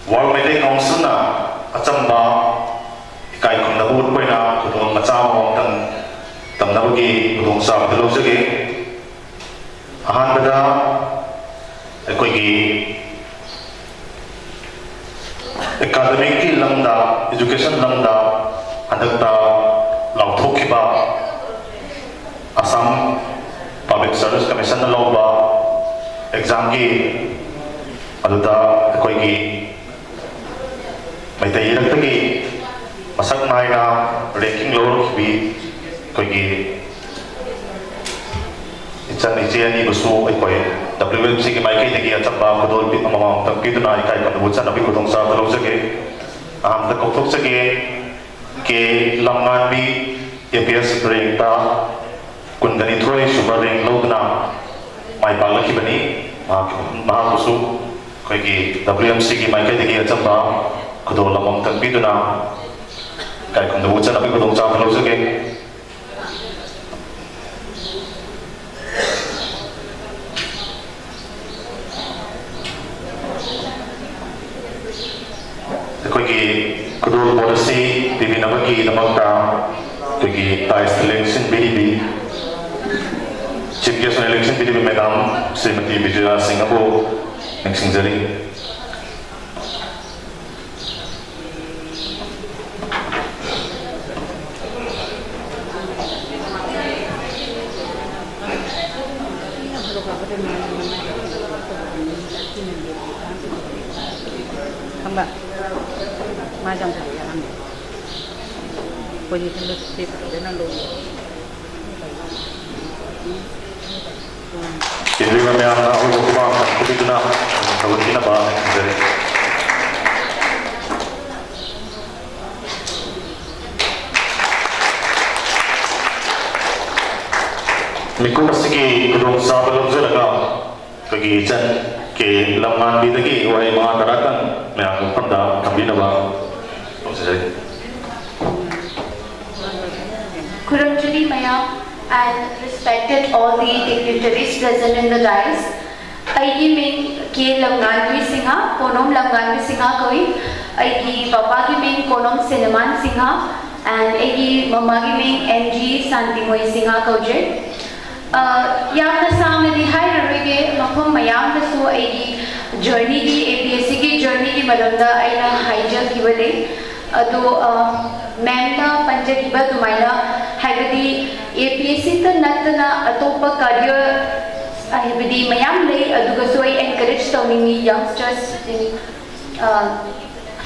World Medical Council na achamba ikai khum na ut poina khudong macha mong tam na bagi khudong sa balo jage ahan bada koi gi academic ki lamda education lamda adakta lauthokiba Assam Public Service Commission na lawba exam ki aduda koi gi mai tai rak tagi masak nai na ranking low bi koi gi chan ni je ni busu ai koi WMC ki mai kai tagi achamba khodol bi amam tam ki duna kai kan bu chan abi khodong sa lo jage am ta kok thok jage ke lamngan bi APS rank ta kundani throi super rank lo duna mai pala ki bani ma busu koi gi WMC ki mai kai tagi achamba kudol lamam tak biduna kai kon da wuchan abi kudong cha lo jage koi gi kudol policy bibina bagi namakta koi gi tais election BDB chief guest election BDB madam Srimati Vijaya Singapore next jari Macam tu dia ambil. Position tu dia nak low. Jadi kami anak orang tua kami guna kalau kita bah jadi. Mikro pasti kedua sahabat belum jaga bagi jan ke laman di lagi orang yang mengatakan yang pernah kami nama. Kurumjuli Maya and respected all the dignitaries present in the dais. Aigi main ke Lamganvi Singha, Konom Lamganvi Singha koi. Aigi papa ki main Konom Sineman Singha and aigi mama ki main NG Santimoy Singha kauje. Yamna samne di hai rage makhom mayam da so aigi journey ki APSC ki journey ki madamda aina haija ki bale. ado memna panjariba tumaina haibadi APSC ta natna atopa career haibadi mayam lei aduga so I encourage tawningi youngsters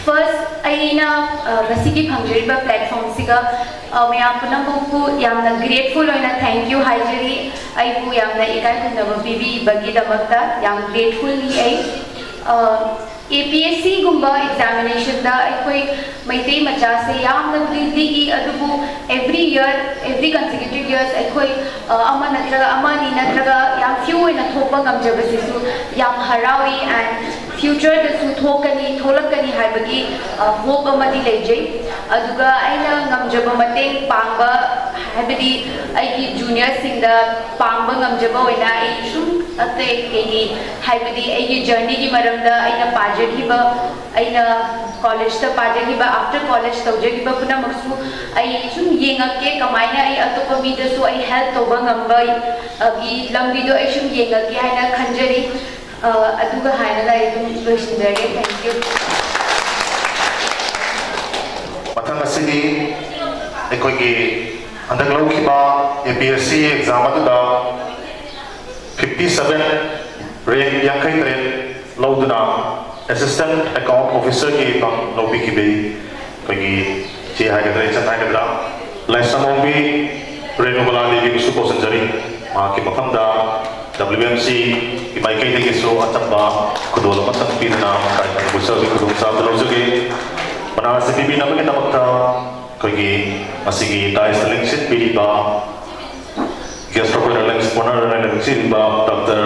first aina basiki phangjariba platform siga mayam punambu yamna grateful oina thank you haijari ai pu yamna ikai kunaba bibi bagi damakta yam grateful ni ai APSC gumba examination da koi maitei macha se yamna dili gi adubu every year every consecutive years koi ama natraga ama ni natraga yam few in a thopa gamjabasi su yam harawi and future da su thokani tholakani haibagi hope amadi lejai aduga aina gamjaba mateng pangba haibadi aigi junior singda pangba gamjaba oina ai sum ate kegi haibadi aigi journey gi maramda aina pajagiba aina college ta pajagiba after college tawjagiba puna maksu ai sum yengake kamaina ai atopa mi da su ai help toba ngamba gi lambi do ai sum yengake haina khanjari aduga haina da ai loisindage thank you matang asini ekoi gi andak lau khiba APSC exam adu 57 rank yang kai tren lauduna assistant account officer ki bang lobby ki be pagi che ha gadre chan ha gadra lesson bi renewal ali bi su posen jari ma ki matham da WMC ki mai kai de so atamba kudol matam pina kai bu sa bi kudum sa lo jage bana se bi na ke tamakta pagi masigi dai selection bi ba guest of honor election ba Dr.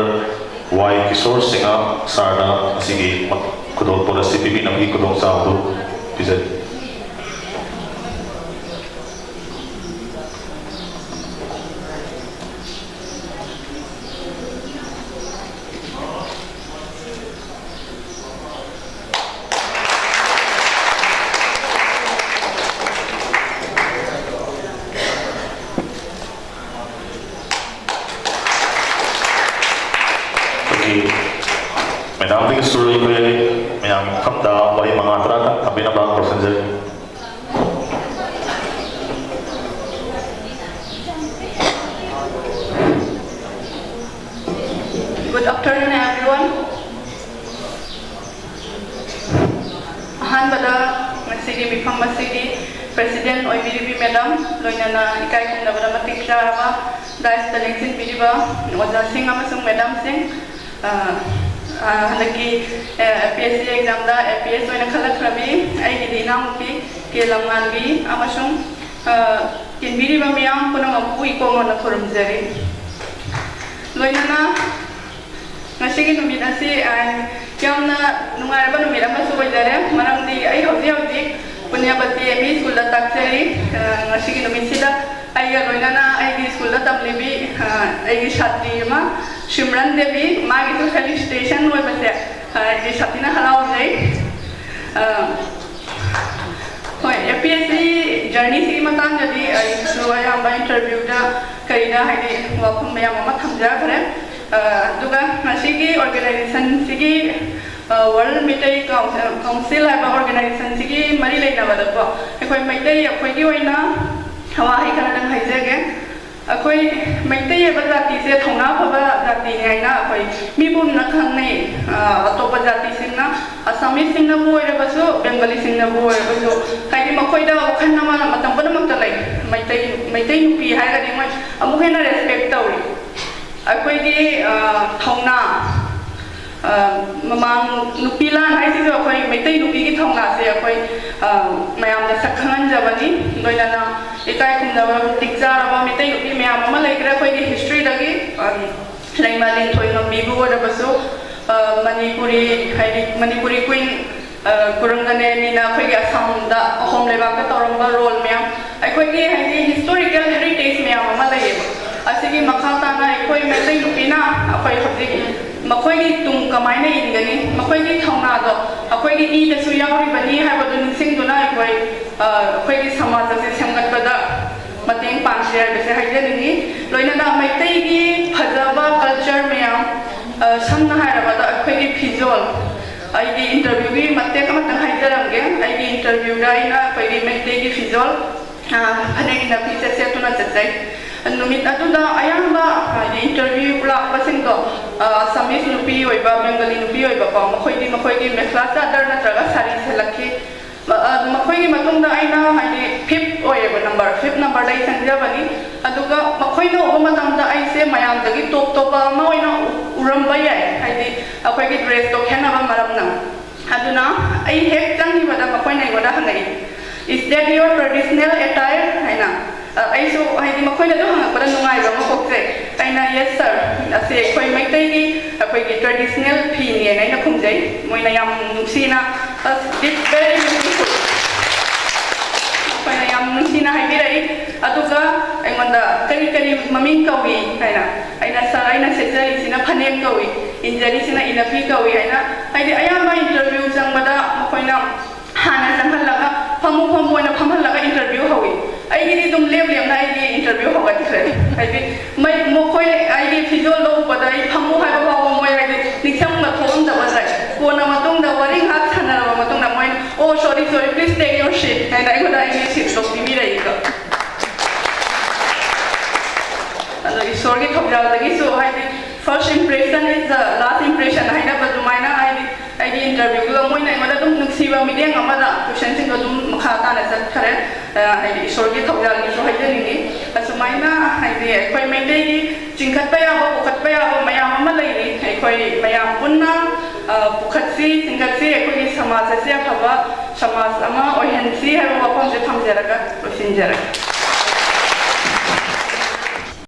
Y Kishore Singha Sarda asigi kudol policy bibi nami kudol sa do bizet ma'am कमदा वही मंगात्रा अभी नबा question Good afternoon, everyone. Ahmed मिफम President Oibiribi Madam, Loinana Ikai Kumnabara Tiksharama, Dice the Links in Bidiba, was a sing Amasung Madam Singh, Hanaki PSC exam, the APS when a color Krabi, Aidinamuki, Kilamangi, Amasung, in Bidiba Miam, Punamapu, Ikomana Kurumzeri. Loinana Nashiki Numinasi and Kiamna Numaraba Numirama Subayare, Maramdi, I hope Punyabati ME School Taxi, Nashiki Numisida, I Loinana, I School Tablibi, I Shatima, Shimran Devi, Magic Police Station, where was there, Shatina Halao. APSC journey Simatang, I so I am by interview Karina Heidi, welcome me, Mama Tamja. Duga Nashiki organization Sigi World Meeting Council have organization Sigi Marilay Navadapa. Akoi Maitei, Akoiwana, Hawaii Canada Haizage, Akoi Maitei Bazati said Hona Pava Dina, Mibum Nakane, Atopa Zati Sina, Asami Singapore, Bengali Singapore, Kaidi Makoida, Kanama, Matambanamatalai, Maitei Nupi, Hagadimash, Amuhena respect. Akwai thongna mamang nupilan hai si jo akwai meitai nupi ki thongna se akwai mayam na sakhan jabani loinana ikai kumna tikja raba meitai nupi mayam ama legra akwai ki history dagi laimalin thoinga mibu ora basu manipuri hai manipuri queen kurangane nina akwai ki assam da home leba ka toramba role mayam akwai ki hai historical heritage mayam ama laiba asigi makata na ekoi metai lupina akoi hobji makoi tum kamaina ingani makoi ki thongna do akoi ki I da su yauri bani ha badu ningsing duna akoi ki samaj se samgat bada mateng panshare bese haijani loina da metai ki phajaba culture meyam samna ha bada akoi ki phizol ai ki interview ki matte ka matang haijaramge ai ki interview da ina akoi ki metai ki phizol phane na pizza se tuna chatai Numit atuda ayamba interview pula pasing to Samis nupi oiba Bengali nupi oiba pa makoi di mekla sadar na traga sari selaki makoi matungda aina hani fifth number dai sanjabani aduga makoi no omatamda aise mayam dagi top ma oina uramba yai haidi akoi ki dress to khenaba maramna aduna ai hek tangi bada makoi nai goda hanai is that your traditional attire haina I so I did Makoina Dohana, but I know I don't know. Yes, sir. I say, Koi Maitaki, a traditional pin, and I come day when I am Nucina. It's very beautiful. When I am Nucina, I did Atuka, I want the Kari Maminkawi, I said, in a Panenkawi, in Jerisina in a Pikawi. I am my interview, Zambada, Makoina, Hana Zanhalaga, Pamu and a Pamalaga interview. I did interview how I did my Mokoi, I did Fizolo, but I Pamu have a way I did Nixama phone that was like Wanamatong, the warring hat, Matona mine. Oh, sorry, please take your shit. And I would I shit of the Miraika. And the sorry of the so I did first impression is the last impression. I have a minor I did interview. Siva media Amada, Kushan Makata as a current, I sorry of the so I didn't as a minor idea. Quite my lady, Jinkataya, Kataya, Mayama lady, I quite Mayamuna, Pukatsi, Singati, Equity Samas, Pava, Samas Ama, or Hensi, have a weapon to Tamzeraga, or Sinjera.